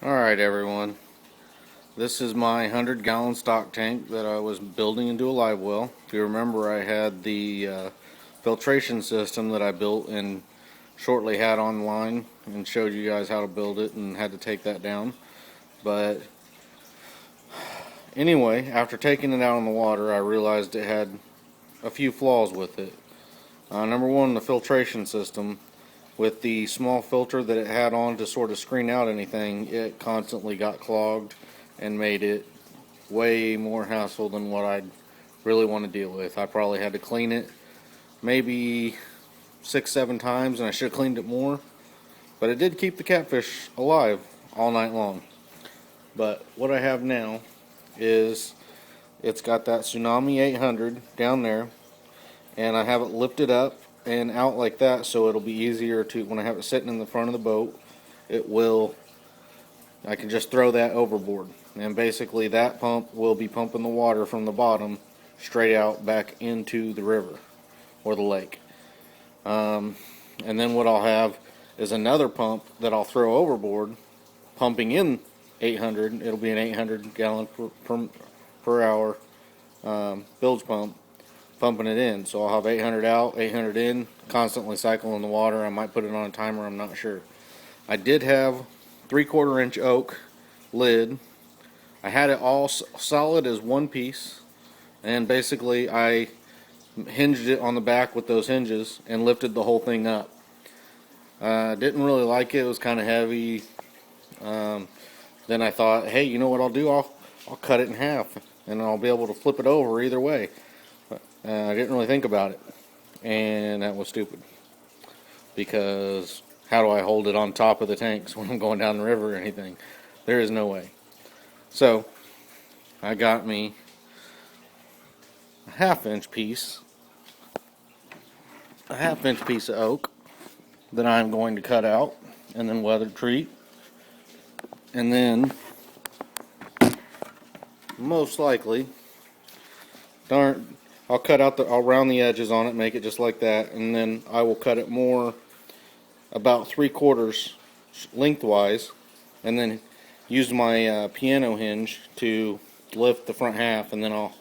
Alright everyone, this is my 100-gallon stock tank that I was building into a live well. If you remember, I had the filtration system that I built and shortly had online and showed you guys how to build it and had to take that down. But anyway, after taking it out on the water, I realized it had a few flaws with it. Number one, the filtration system. With the small filter that it had on to sort of screen out anything, it constantly got clogged and made it way more hassle than what I'd really want to deal with. I probably had to clean it maybe 6-7 times, and I should have cleaned it more. But it did keep the catfish alive all night long. But what I have now is it's got that Tsunami 800 down there, and I have it lifted up and out like that, so it'll be easier to, when I have it sitting in the front of the boat, I can just throw that overboard, and basically that pump will be pumping the water from the bottom straight out back into the river or the lake. And then what I'll have is another pump that I'll throw overboard, pumping in 800. It'll be an 800 gallon per hour bilge pump, pumping it in. So I'll have 800 out, 800 in, constantly cycling the water. I might put it on a timer, I'm not sure. I did have 3/4 inch oak lid. I had it all solid as one piece, and basically I hinged it on the back with those hinges and lifted the whole thing up. Didn't really like it. It was kind of heavy. Then I thought, hey, you know what I'll do? I'll cut it in half and I'll be able to flip it over either way. I didn't really think about it, and that was stupid, because how do I hold it on top of the tanks when I'm going down the river or anything? There is no way. So I got me a half-inch piece of oak that I'm going to cut out and then weather treat, and then most likely I'll cut out I'll round the edges on it, make it just like that, and then I will cut it more about 3/4 lengthwise, and then use my piano hinge to lift the front half, and then I'll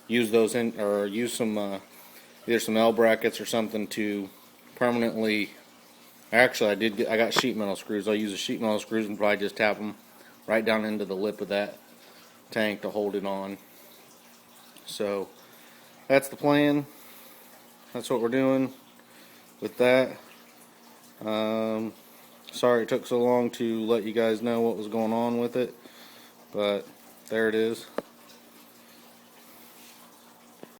use those use some either some L brackets or something to permanently. Actually, I got sheet metal screws. I'll use the sheet metal screws and probably just tap them right down into the lip of that tank to hold it on. So that's the plan. That's what we're doing with that. Sorry it took so long to let you guys know what was going on with it, but there it is.